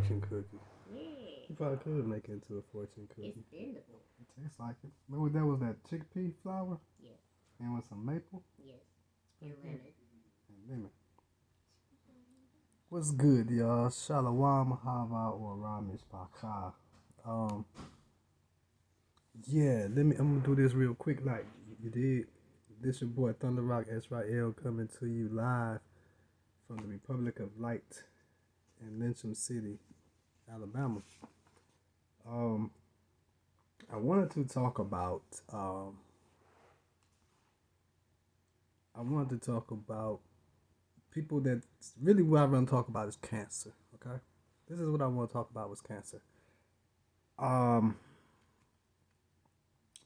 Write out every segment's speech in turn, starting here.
fortune cookie. Yeah. You probably could make it into a fortune It's cookie. bendable. It tastes like it. Remember that was that chickpea flour Yes. and with some maple Yes. and And lemon. lemon. What's good, y'all? Shalom, Hava, or Ramish Baka. Um, yeah, I'm gonna do this real quick. Like you did. This your boy Thunder Rock Israel coming to you live from the Republic of Light in Lyncham City, Alabama. Um, I wanted to talk about. I wanted to talk about people that really what I want to talk about is cancer. Okay, this is what I want to talk about was cancer. Um,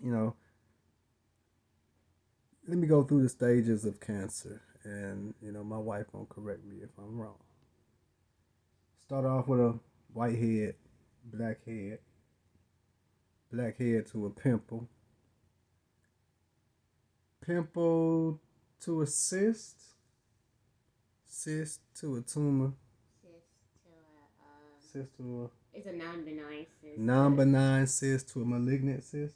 you know, let me go through the stages of cancer, and my wife won't correct me if I'm wrong. Start off with a white head, black head, black head to a pimple, pimple to a cyst, cyst to a tumor, Cyst to cyst to it's a non-benign a cyst. non-benign cyst to a malignant cyst,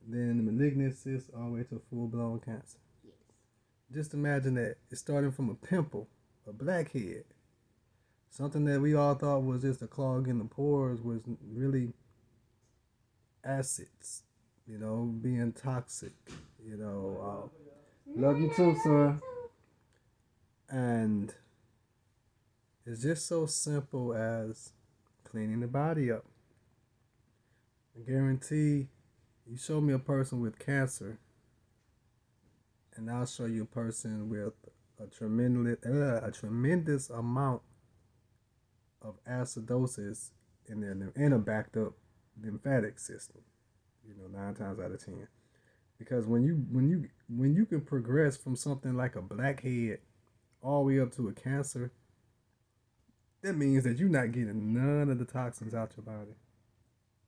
then the malignant cyst all the way to full-blown cancer. Yes. Just imagine that it's starting from a pimple, a blackhead, something that we all thought was just a clog in the pores was really acids, being toxic. Love you too, son. And it's just so simple as cleaning the body up. I guarantee you show me a person with cancer, and I'll show you a person with a tremendous amount of acidosis in a backed up lymphatic system. 9 times out of 10. Because when you can progress from something like a blackhead all the way up to a cancer, that means that you're not getting none of the toxins out your body.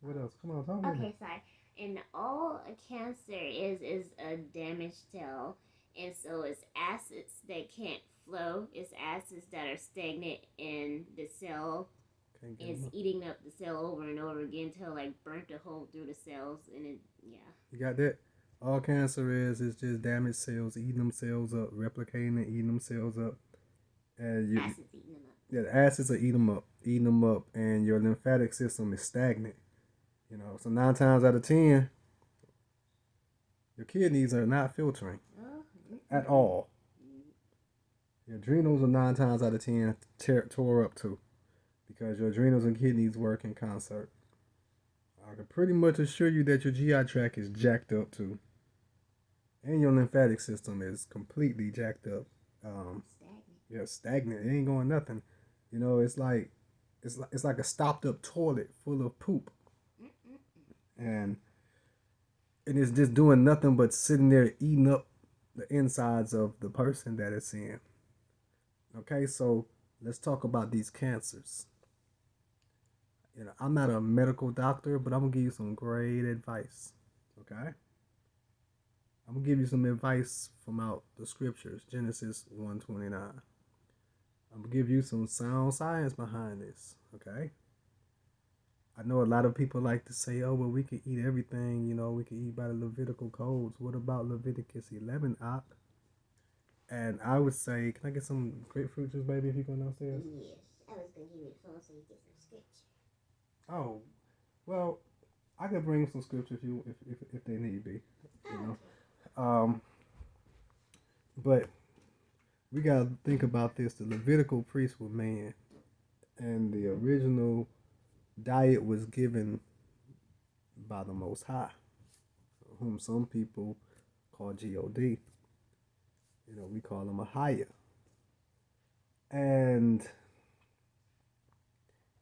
What else? Come on, talk to me. Okay, sorry. And all a cancer is a damaged cell, and so it's acids that can't flow. It's acids that are stagnant in the cell. It's eating up the cell over and over again till like burnt a hole through the cells, and yeah. You got that? All cancer is just damaged cells eating them cells up, replicating and eating them cells up, and Acids eating them up. yeah, the acids are eating them up, and your lymphatic system is stagnant. So 9 times out of 10, your kidneys are not filtering at all. Your adrenals are 9 times out of 10 tore up too, because your adrenals and kidneys work in concert. I can pretty much assure you that your GI tract is jacked up too, and your lymphatic system is completely jacked up. Stagnant. Yeah, stagnant. It ain't going nothing. It's like a stopped up toilet full of poop, and it's just doing nothing but sitting there eating up the insides of the person that it's in. Okay, so let's talk about these cancers. I'm not a medical doctor, but I'm gonna give you some great advice. Okay, I'm gonna give you some advice from out the scriptures, Genesis 1:29. I'm gonna give you some sound science behind this. Okay. I know a lot of people like to say, "Oh, well, we can eat everything. We can eat by the Levitical codes." What about Leviticus 11, Op? And I would say, can I get some grapefruit juice, baby, if you go downstairs? Yes, I was gonna give you the phone so you get some scripture. Oh, well, I can bring some scripture if they need be. You know, um, but we gotta think about this. The Levitical priests were man, and the original diet was given by the Most High, whom some people call God. We call him a higher. And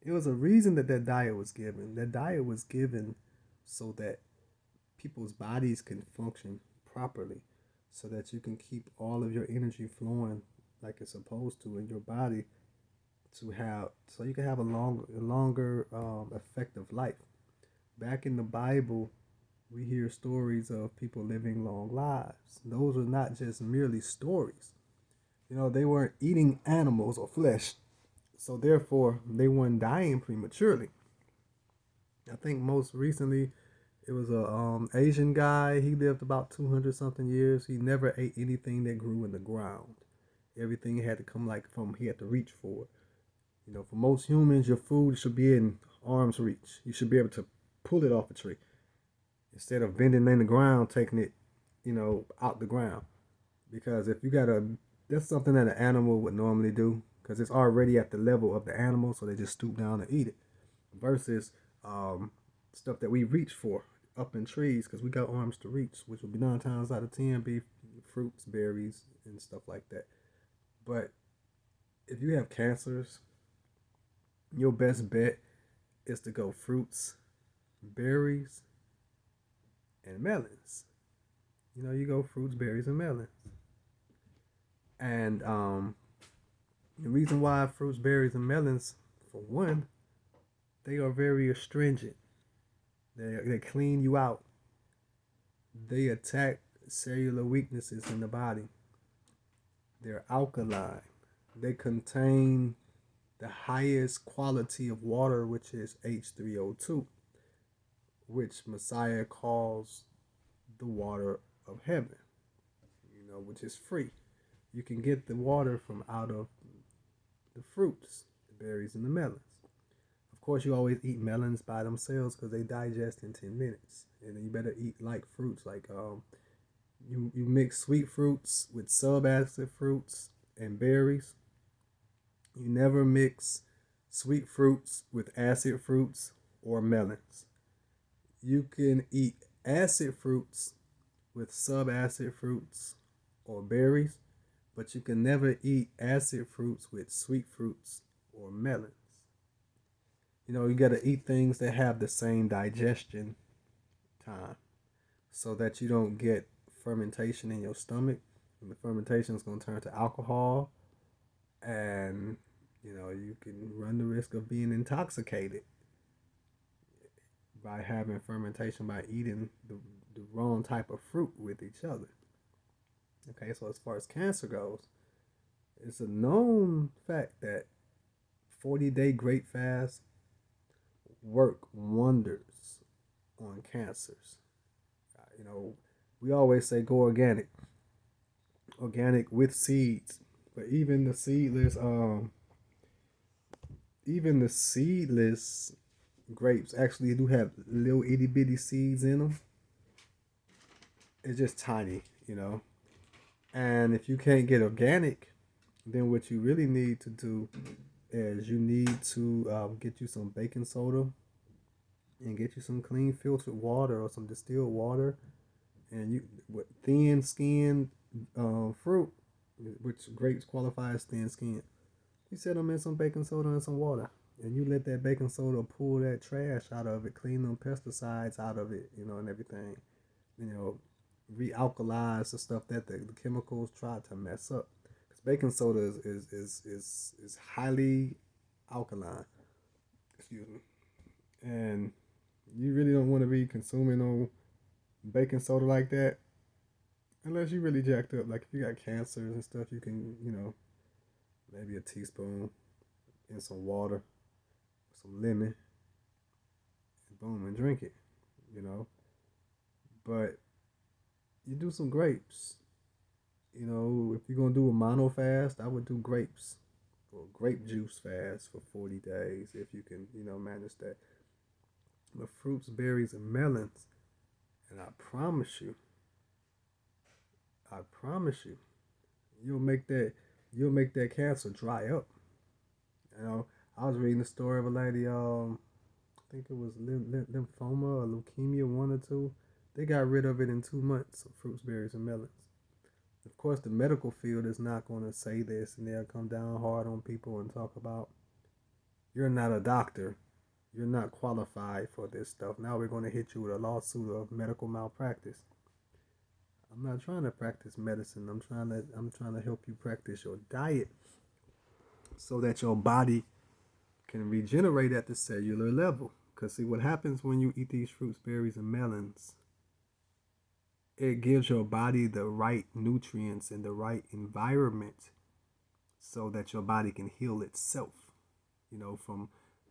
it was a reason that diet was given. That diet was given so that people's bodies can function properly, so that you can keep all of your energy flowing like it's supposed to in your body, so you can have a longer effective life. Back in the Bible, we hear stories of people living long lives. Those are not just merely stories. They weren't eating animals or flesh. So therefore, they weren't dying prematurely. I think most recently it was a Asian guy. He lived about 200 something years. He never ate anything that grew in the ground. Everything had to come like from he had to reach for it. You know, for most humans, your food should be in arm's reach. You should be able to pull it off a tree instead of bending in the ground, taking it, out the ground. Because if you got that's something that an animal would normally do because it's already at the level of the animal, so they just stoop down and eat it. Versus um, stuff that we reach for up in trees because we got arms to reach, which would be 9 times out of 10 be fruits, berries, and stuff like that. But if you have cancers, your best bet is to go fruits, berries, and melons. You go fruits, berries, and melons. And the reason why fruits, berries, and melons, for one, they are very astringent. They clean you out. They attack cellular weaknesses in the body. They're alkaline. They contain the highest quality of water, which is H3O2, which Messiah calls the water of heaven, which is free. You can get the water from out of the fruits, the berries, and the melons. Of course, you always eat melons by themselves because they digest in 10 minutes. And then you better eat like fruits, like you mix sweet fruits with subacid fruits and berries. You never mix sweet fruits with acid fruits or melons. You can eat acid fruits with subacid fruits or berries, but you can never eat acid fruits with sweet fruits or melons. You got to eat things that have the same digestion time so that you don't get fermentation in your stomach. And the fermentation is going to turn to alcohol, and you can run the risk of being intoxicated by having fermentation by eating the wrong type of fruit with each other. Okay, so as far as cancer goes, it's a known fact that 40-day grape fast work wonders on cancers. We always say go organic with seeds, but even the seedless grapes actually do have little itty bitty seeds in them. It's just tiny. And if you can't get organic, then what you really need to do is you need to get you some baking soda and get you some clean filtered water or some distilled water, and you with thin skinned fruit, which grapes qualify as thin skinned. You set them in some baking soda and some water, and you let that baking soda pull that trash out of it, clean them pesticides out of it, and everything. Realkalize the stuff that the chemicals try to mess up. Because baking soda is highly alkaline. Excuse me. And you really don't want to be consuming no baking soda like that unless you really jacked up. Like if you got cancers and stuff, you can, maybe a teaspoon in some water, some lemon, and boom, and drink it, But you do some grapes. If you're gonna do a mono fast, I would do grapes or grape juice fast for 40 days if you can, manage that. But fruits, berries, and melons, and I promise you, you'll make that cancer dry up. I was reading the story of a lady, I think it was lymphoma or leukemia, one or two. They got rid of it in 2 months of fruits, berries, and melons. Of course, the medical field is not going to say this, and they'll come down hard on people and talk about, you're not a doctor. You're not qualified for this stuff. Now we're going to hit you with a lawsuit of medical malpractice. I'm not trying to practice medicine. I'm trying to help you practice your diet so that your body can regenerate at the cellular level. Because see what happens when you eat these fruits, berries, and melons, it gives your body the right nutrients and the right environment so that your body can heal itself. from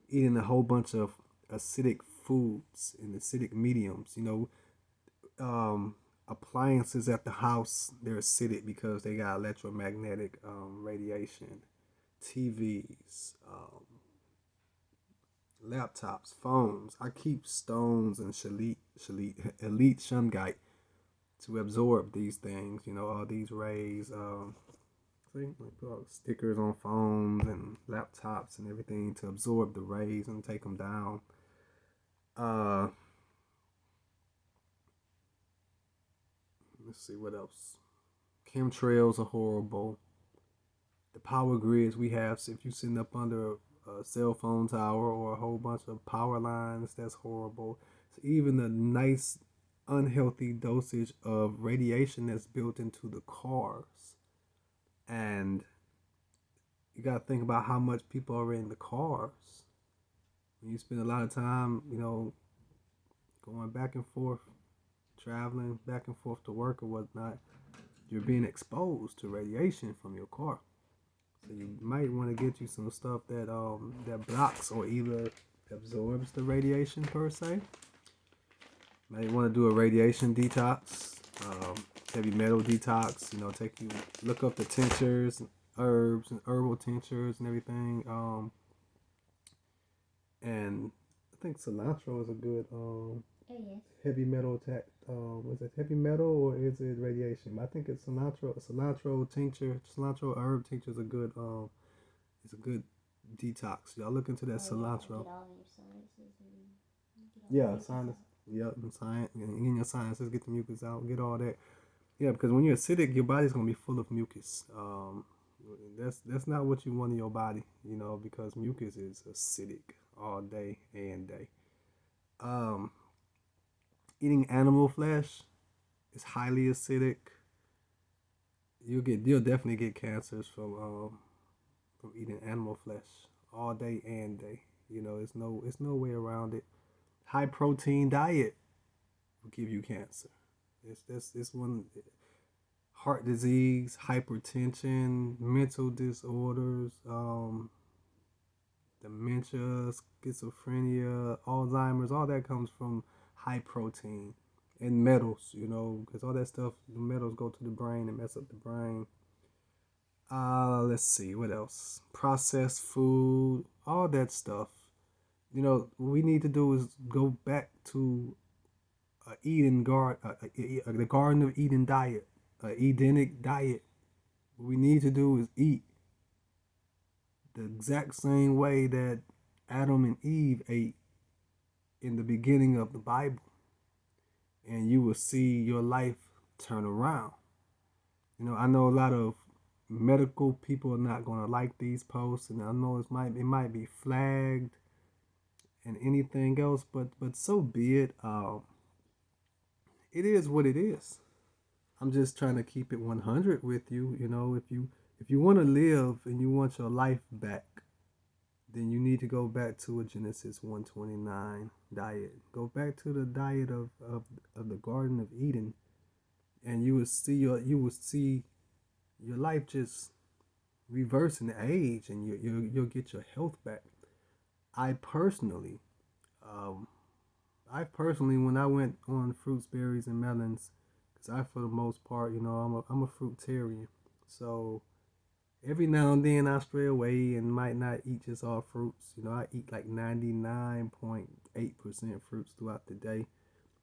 eating a whole bunch of acidic foods and acidic mediums. Appliances at the house, they're acidic because they got electromagnetic radiation. TVs, laptops, phones. I keep stones and elite shungite to absorb these things. All these rays. See, like put all stickers on phones and laptops and everything to absorb the rays and take them down. Uh, let's see what else. Chemtrails are horrible. The power grids we have, so if you're sitting up under a cell phone tower or a whole bunch of power lines, that's horrible. So even the nice, unhealthy dosage of radiation that's built into the cars. And you got to think about how much people are in the cars. When you spend a lot of time, going back and forth, traveling back and forth to work or whatnot, you're being exposed to radiation from your car. So you might want to get you some stuff that blocks or either absorbs the radiation per se. Might want to do a radiation detox, heavy metal detox. Look up the tinctures, herbs and herbal tinctures and everything. And I think cilantro is a good heavy metal attack. Is it heavy metal or is it radiation? I think it's cilantro. Cilantro herb tincture is a good detox. Y'all look into that cilantro. Get all your sinuses Yeah, sinus. Yep, and science. In your sinuses, get the mucus out. Get all that. Yeah, because when you're acidic, your body's gonna be full of mucus. That's not what you want in your body, because mucus is acidic all day and day. Um, Eating animal flesh is highly acidic. You'll definitely get cancers from eating animal flesh all day and day. It's no way around it. High protein diet will give you cancer. It's one. Heart disease, hypertension, mental disorders, dementia, schizophrenia, Alzheimer's, all that comes from high protein and metals, because all that stuff, the metals go to the brain and mess up the brain. Let's see, what else? Processed food, all that stuff. What we need to do is go back to the Garden of Eden diet, Edenic diet. What we need to do is eat the exact same way that Adam and Eve ate in the beginning of the Bible, and you will see your life turn around. I know a lot of medical people are not going to like these posts, and I know it might be flagged and anything else, but so be it. It is what it is. I'm just trying to keep it 100 with you. If you want to live and you want your life back, then you need to go back to a Genesis 1:29 diet. Go back to the diet of the Garden of Eden, and you will see your life just reversing the age, and you'll get your health back. I personally, when I went on fruits, berries, and melons, because for the most part, I'm a fruitarian, so every now and then I stray away and might not eat just all fruits. I eat like 99.8% fruits throughout the day.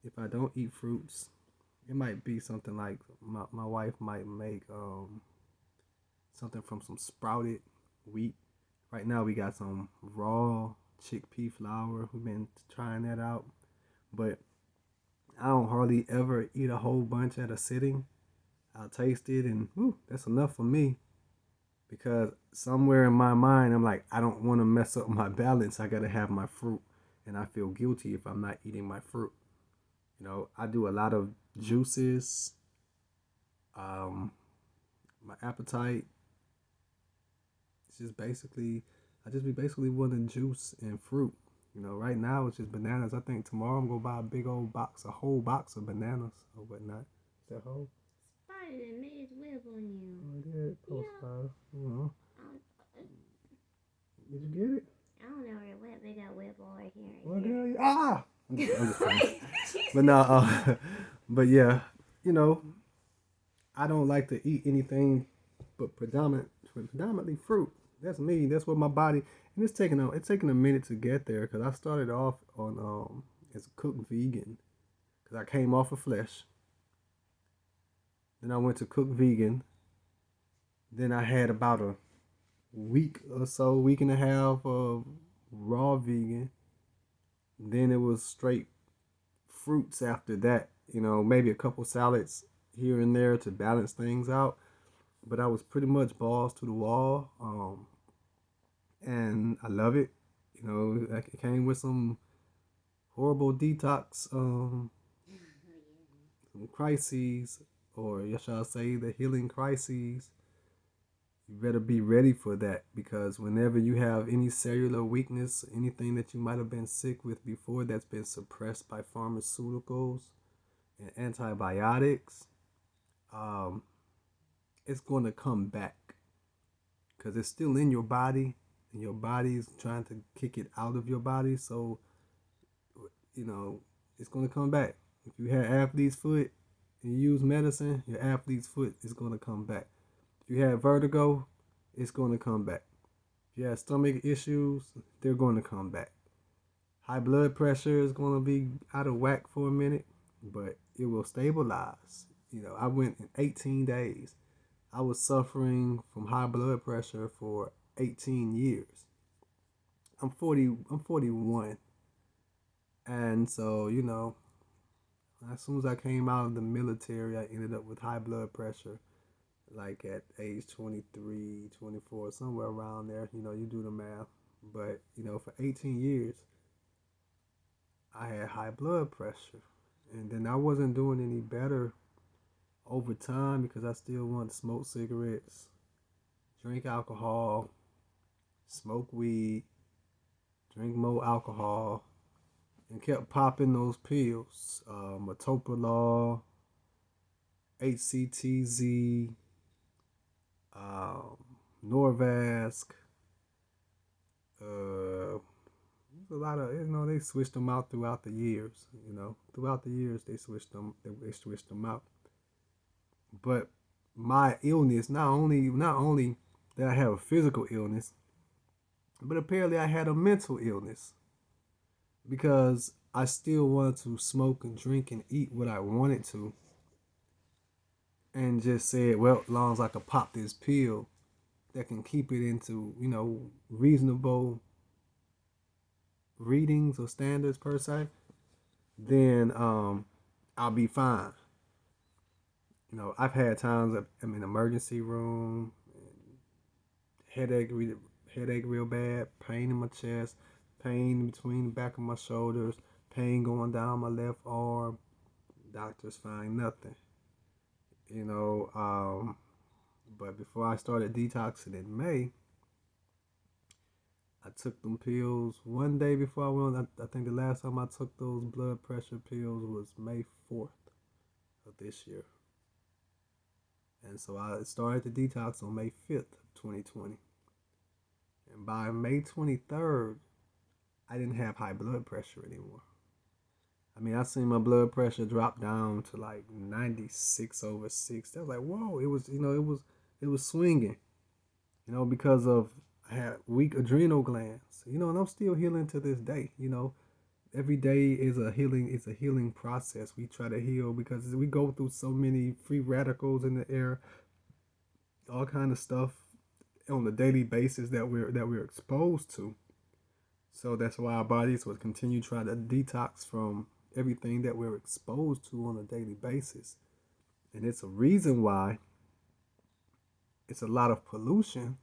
If I don't eat fruits, it might be something like my wife might make something from some sprouted wheat. Right now we got some raw chickpea flour. We've been trying that out. But I don't hardly ever eat a whole bunch at a sitting. I'll taste it and that's enough for me. Because somewhere in my mind, I'm like, I don't want to mess up my balance. I got to have my fruit. And I feel guilty if I'm not eating my fruit. I do a lot of juices. My appetite. It's just basically, I just be basically wanting juice and fruit. Right now it's just bananas. I think tomorrow I'm going to buy a whole box of bananas or whatnot. Is that whole? Spider that made his web on you. I did post spider. Um, Did you get it? don't know where it went. They got web all right here. Well, Right here. girl, I'm just playing. But no, but yeah, you know, I don't like to eat anything but predominantly fruit. That's me. That's what my body. And it's taking a minute to get there because I started off on as a cooked vegan because I came off of flesh. Then I went to cooked vegan. Then I had about a week or so, week and a half of raw vegan. Then it was straight fruits after that. Maybe a couple salads here and there to balance things out. But I was pretty much balls to the wall, and I love it. It came with some horrible detox, some crises, or shall I say, the healing crises. You better be ready for that because whenever you have any cellular weakness, anything that you might have been sick with before that's been suppressed by pharmaceuticals and antibiotics, um, it's going to come back because it's still in your body and your body is trying to kick it out of your body. So, it's going to come back. If you had athlete's foot and you use medicine, your athlete's foot is going to come back. If you had vertigo, it's going to come back. If you have stomach issues, they're going to come back. High blood pressure is going to be out of whack for a minute, but it will stabilize. I went in 18 days. I was suffering from high blood pressure for 18 years. I'm 40. I'm 41, and so as soon as I came out of the military, I ended up with high blood pressure, like at age 23, 24, somewhere around there. You do the math. But for 18 years, I had high blood pressure, and then I wasn't doing any better over time because I still want to smoke cigarettes, drink alcohol, smoke weed, drink more alcohol, and kept popping those pills, metoprolol, HCTZ, um, Norvasc. There's a lot of they switched them out throughout the years. Throughout the years they switched them. They switched them out. But my illness, not only did I have a physical illness, but apparently I had a mental illness because I still wanted to smoke and drink and eat what I wanted to, and just said, well, as long as I could pop this pill that can keep it into reasonable readings or standards per se, then I'll be fine. I've had times I'm in emergency room, headache, headache real bad, pain in my chest, pain between the back of my shoulders, pain going down my left arm. Doctors find nothing. You know, but before I started detoxing in May, I took them pills one day before I went. I think the last time I took those blood pressure pills was May 4th of this year. And so I started the detox on May 5th of 2020. And by May 23rd, I didn't have high blood pressure anymore. I mean, I seen my blood pressure drop down to like 96/6. I was like, whoa! It was swinging. Because of I had weak adrenal glands. And I'm still healing to this day. Every day is a healing. It's a healing process. We try to heal because we go through so many free radicals in the air, all kind of stuff on a daily basis that we're exposed to. So that's why our bodies will continue trying to detox from everything that we're exposed to on a daily basis. And it's a reason why it's a lot of pollution,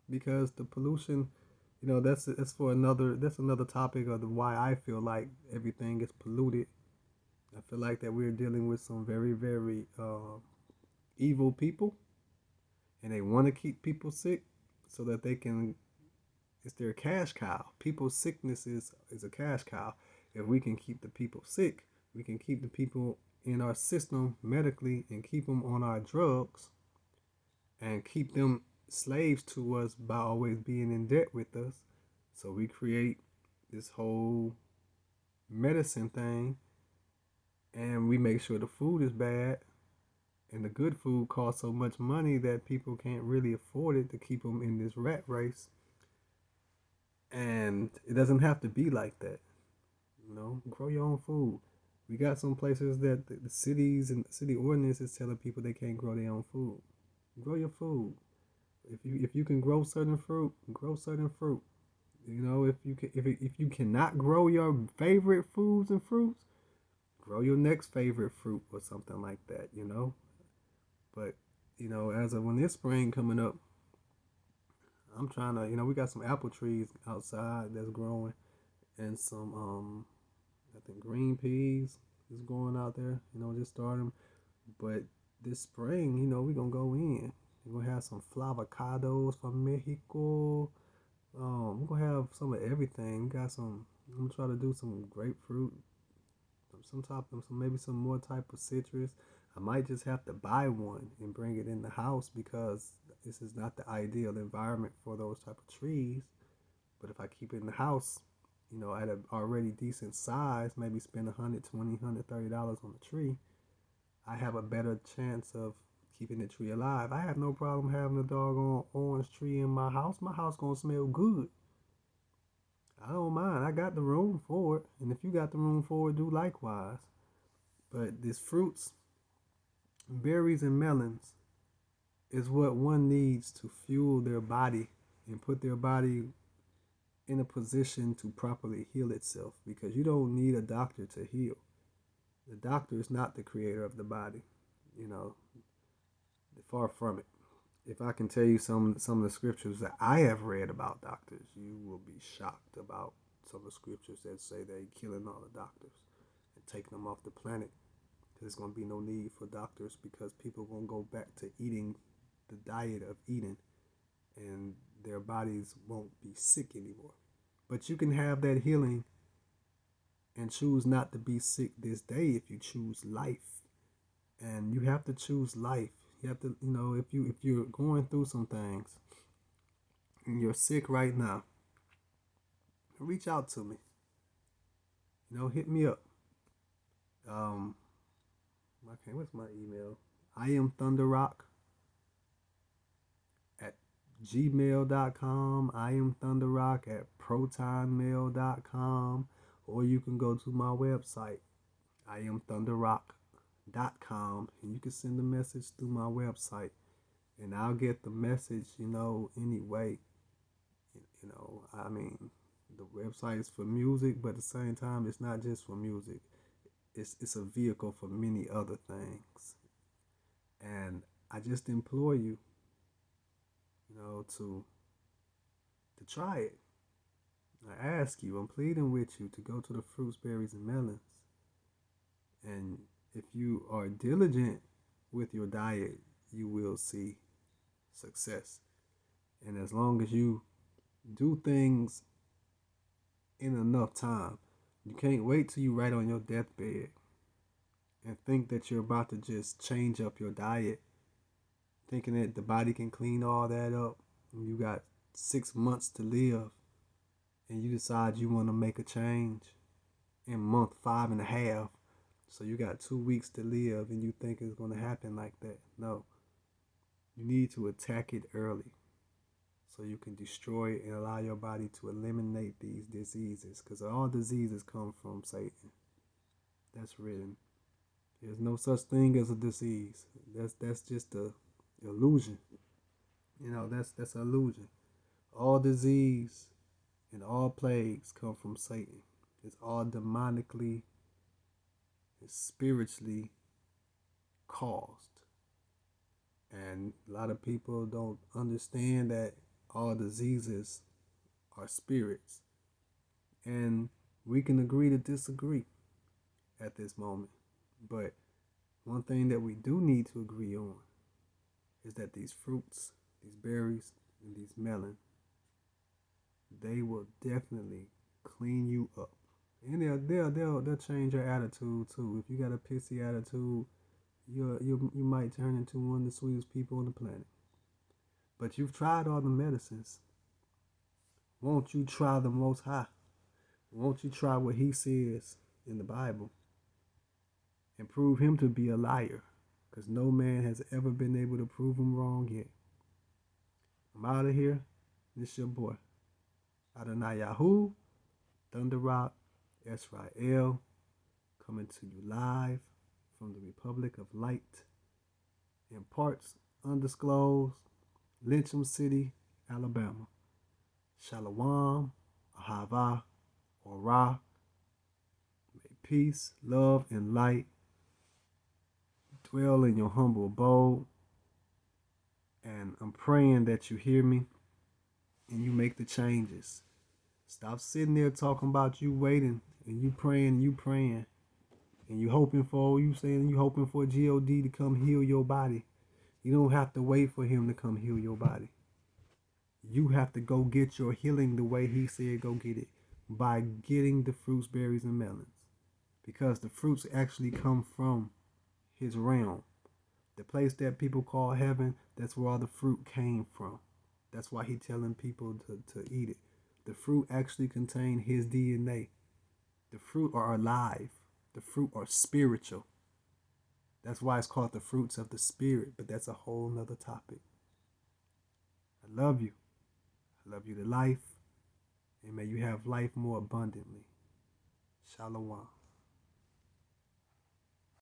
because the pollution, that's another topic of why I feel like everything is polluted. I feel like that we're dealing with some very, very evil people, and they want to keep people sick so that they can. It's their cash cow. People's sickness is a cash cow. If we can keep the people sick, we can keep the people in our system medically and keep them on our drugs and keep them slaves to us by always being in debt with us. So we create this whole medicine thing, and we make sure the food is bad, and the good food costs so much money that people can't really afford it to keep them in this rat race. And it doesn't have to be like that. Grow your own food. We got some places that the cities and city ordinance is telling people they can't grow their own food. Grow your food. If you can grow certain fruit, grow certain fruit. If you cannot grow your favorite foods and fruits, grow your next favorite fruit or something like that. But as of when this spring coming up, I'm trying to, we got some apple trees outside that's growing, and some I think green peas is growing out there. Just starting. But this spring, we gonna go in. We're gonna have some flavocados from Mexico. We're gonna have some of everything. We got some. I'm gonna try to do some grapefruit, maybe some more type of citrus. I might just have to buy one and bring it in the house because this is not the ideal environment for those type of trees. But if I keep it in the house, at an already decent size, maybe spend $120, $130 on the tree, I have a better chance of keeping the tree alive. I have no problem having a doggone orange tree in my house. My house gonna smell good. I don't mind. I got the room for it. And if you got the room for it, do likewise. But these fruits, berries, and melons is what one needs to fuel their body and put their body in a position to properly heal itself, because you don't need a doctor to heal. The doctor is not the creator of the body, far from it. If I can tell you some of the scriptures that I have read about doctors, you will be shocked about some of the scriptures that say they're killing all the doctors and taking them off the planet. There's going to be no need for doctors because people are going to go back to eating the diet of eating, and their bodies won't be sick anymore. But you can have that healing and choose not to be sick this day if you choose life. And you have to choose life. You have to, if you're going through some things and you're sick right now, reach out to me. Hit me up. Okay, what's my email? I am Thunderrock at gmail.com. I am Thunderrock at protonmail.com. Or you can go to my website, iamthunderrock.com, and you can send a message through my website, and I'll get the message, anyway. I mean, the website is for music, but at the same time, it's not just for music. It's a vehicle for many other things. And I just implore you, to try it. I ask you, I'm pleading with you to go to the fruits, berries, and melons. And if you are diligent with your diet, you will see success. And as long as you do things in enough time, you can't wait till you right on your deathbed and think that you're about to just change up your diet, thinking that the body can clean all that up. And you got 6 months to live, and you decide you want to make a change in month 5.5. So you got 2 weeks to live, and you think it's going to happen like that. No. You need to attack it early so you can destroy it and allow your body to eliminate these diseases, because all diseases come from Satan. That's written. There's no such thing as a disease. That's just a illusion. That's an illusion. All disease and all plagues come from Satan. It's all demonically and spiritually caused. And a lot of people don't understand that all diseases are spirits. And we can agree to disagree at this moment. But one thing that we do need to agree on is that these fruits, these berries, and these melons, they will definitely clean you up. And they'll change your attitude too. If you got a pissy attitude, you might turn into one of the sweetest people on the planet. But you've tried all the medicines, Won't you try the Most High? Won't you try what he says in the Bible and prove him to be a liar? Because no man has ever been able to prove him wrong yet. I'm out of here. This your boy, Adonai Yahoo, Thunder Rock, Israel, coming to you live from the Republic of Light in parts undisclosed, Lyncham City, Alabama. Shalom, Ahava, Ora. May peace, love, and light dwell in your humble abode. And I'm praying that you hear me and you make the changes. Stop sitting there talking about you waiting and you praying, and you hoping for God to come heal your body. You don't have to wait for him to come heal your body. You have to go get your healing the way he said go get it, by getting the fruits, berries, and melons. Because the fruits actually come from his realm. The place that people call heaven, that's where all the fruit came from. That's why he's telling people to eat it. The fruit actually contain his DNA. The fruit are alive. The fruit are spiritual. That's why it's called the fruits of the spirit, but that's a whole nother topic. I love you. I love you to life, and may you have life more abundantly. Shalom.